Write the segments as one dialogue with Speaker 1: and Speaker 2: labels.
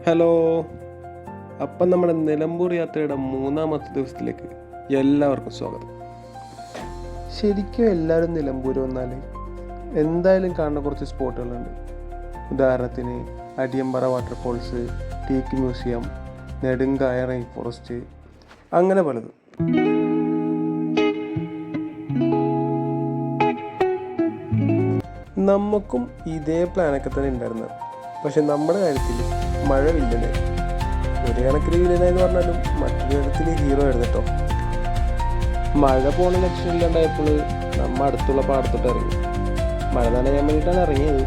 Speaker 1: Hello. അപ്പം നമ്മുടെ നിലമ്പൂർ യാത്രയുടെ 3ാമത്തെ ദിവസത്തിലേക്ക് എല്ലാവർക്കും സ്വാഗതം. ശരിക്കും എല്ലാവരും നിലമ്പൂർ വന്നാൽ എന്തായാലും കാണുന്ന കുറച്ച് സ്പോട്ടുകളുണ്ട്. ഉദാഹരണത്തിന് അടിയമ്പറ വാട്ടർഫോൾസ്, ടീക്ക് മ്യൂസിയം, നെടുങ്കായ റെയിൻ ഫോറസ്റ്റ്, അങ്ങനെ പലതും. നമുക്കും ഇതേ പ്ലാനൊക്കെ തന്നെ ഉണ്ടായിരുന്നത്. പക്ഷെ നമ്മുടെ കാര്യത്തിൽ മഴ വില്ലനെ, ഒരു കണക്കിന് വില്ലനായെന്ന് പറഞ്ഞാലും മറ്റൊരു കണക്കിൽ ഹീറോ ആയിരുന്നു കേട്ടോ. മഴ പോണ ലക്ഷ്യമില്ലാണ്ടായപ്പോൾ നമ്മൾ അടുത്തുള്ള പാടത്തോട്ട് ഇറങ്ങി. മഴ നനയാൻ വേണ്ടിയിട്ടാണ് ഇറങ്ങിയത്.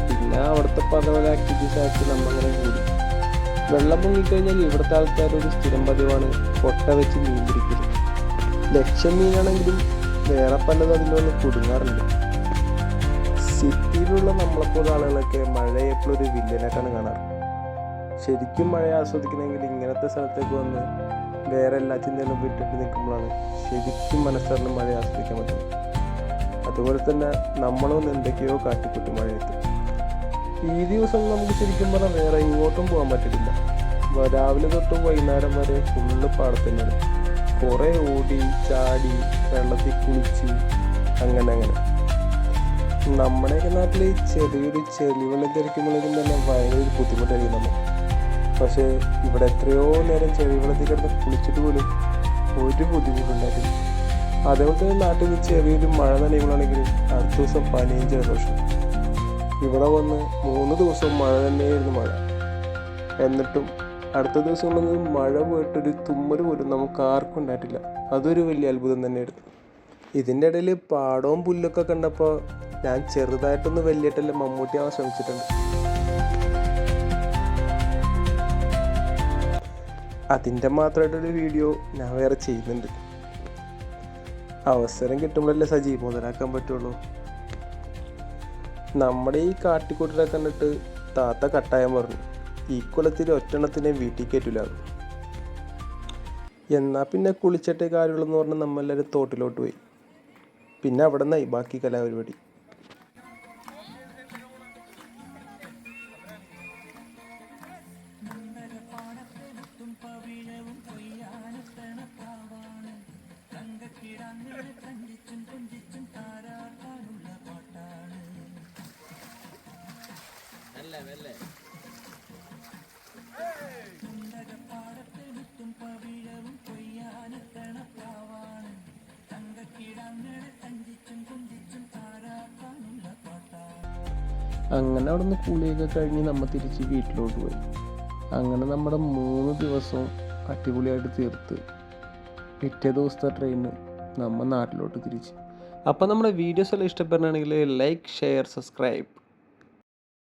Speaker 1: പിന്നെ അവിടുത്തെ പല ആക്ടിവിറ്റീസ് ആയിട്ട് നമ്മങ്ങനെ കൂടി. വെള്ളം പൊങ്ങിക്കഴിഞ്ഞാൽ ഇവിടുത്തെ ആൾക്കാരൊരു സ്ഥിരം പതിവാണ് കൊട്ട വെച്ച് മീൻ പിടിക്കല്. ലക്ഷ്യം മീനാണെങ്കിലും വേറെ പലതും അതിൽ വന്ന് കുടുങ്ങാറുണ്ട്. സിറ്റിയിലുള്ള നമ്മളെപ്പോലെ ആളുകളൊക്കെ മഴയെ എപ്പോഴും ഒരു വില്ലനായിട്ടാണ് കാണാറ്. ശരിക്കും മഴ ആസ്വദിക്കണമെങ്കിൽ ഇങ്ങനത്തെ സ്ഥലത്തേക്ക് വന്ന് വേറെ എല്ലാ ചിന്തകളും വിട്ടിട്ട് നിൽക്കുമ്പോഴാണ് ശരിക്കും മനസ്സറിഞ്ഞ് മഴ ആസ്വദിക്കാൻ പറ്റുന്നത്. അതുപോലെ തന്നെ നമ്മളൊന്ന് എന്തൊക്കെയോ കാട്ടിക്കൂട്ടി മഴയത്ത്. ഈ ദിവസം നമുക്ക് ശരിക്കും പറഞ്ഞാൽ വേറെ ഇങ്ങോട്ടും പോകാൻ പറ്റില്ല. രാവിലെ തൊട്ട് വൈകുന്നേരം വരെ ഫുള്ള് പാടത്തന്നെയാണ്. കുറേ ഓടി ചാടി വെള്ളത്തിൽ കുളിച്ച് അങ്ങനെ. നമ്മുടെയൊക്കെ നാട്ടിൽ ചെറിയൊരു ചെളിവെള്ളം തെറിക്കുമ്പോഴേക്കും തന്നെ ഭയങ്കര ബുദ്ധിമുട്ടായിരിക്കും നമ്മൾ. പക്ഷേ ഇവിടെ എത്രയോ നേരം ചെളിവെള്ളത്തിൽ കിടന്ന് കുളിച്ചിട്ട് പോലും ഒരു ബുദ്ധിമുട്ടുണ്ടായിട്ടില്ല. അതേപോലെ തന്നെ നാട്ടിൽ ചെറിയൊരു മഴ നനയുമ്പോഴാണെങ്കിലും അടുത്ത ദിവസം പനിയും ജലദോഷം. ഇവിടെ വന്ന് 3 ദിവസം മഴ തന്നെയായിരുന്നു മഴ. എന്നിട്ടും അടുത്ത ദിവസങ്ങളിൽ മഴ പോയിട്ടൊരു തുമ്മൽ പോലും നമുക്ക് ആർക്കും ഉണ്ടായിട്ടില്ല. അതൊരു വലിയ അത്ഭുതം തന്നെയായിരുന്നു. ഇതിൻ്റെ ഇടയിൽ പാടവും പുല്ലൊക്കെ കണ്ടപ്പോൾ ഞാൻ ചെറുതായിട്ടൊന്ന് വലിയിട്ടല്ലേ മമ്മൂട്ടിയാവാൻ ശ്രമിച്ചിട്ടുണ്ട്. അതിൻ്റെ മാത്രമായിട്ടൊരു വീഡിയോ ഞാൻ വേറെ ചെയ്യുന്നുണ്ട്. അവസരം കിട്ടുമ്പോഴല്ലേ സജീവ് മുതലാക്കാൻ പറ്റുള്ളൂ. നമ്മുടെ ഈ കാട്ടിക്കൂട്ടിനെ കണ്ടിട്ട് താത്ത കട്ടായം പറഞ്ഞു, ഈ കുളത്തിൽ ഒറ്റെണ്ണത്തിനെ വീട്ടിൽ കയറ്റില്ല. എന്നാൽ പിന്നെ കുളിച്ചിട്ടേ കാര്യമുള്ളെന്ന് പറഞ്ഞ് നമ്മളെല്ലാവരും തോട്ടിലോട്ട് പോയി. പിന്നെ അവിടെ നിന്നായി ബാക്കി കലാപരിപാടി. അങ്ങനെ അവിടെ നിന്ന് കുളിയൊക്കെ കഴിഞ്ഞ് നമ്മൾ തിരിച്ച് വീട്ടിലോട്ട് പോയി. അങ്ങനെ നമ്മുടെ 3 ദിവസവും അടിപൊളിയായിട്ട് തീർത്ത് പിറ്റേ ദിവസത്തെ ട്രെയിന് നമ്മൾ നാട്ടിലോട്ട് തിരിച്ച്. അപ്പോൾ നമ്മുടെ വീഡിയോസ് എല്ലാം ഇഷ്ടപ്പെടുകയാണെങ്കിൽ ലൈക്ക്, ഷെയർ, സബ്സ്ക്രൈബ്.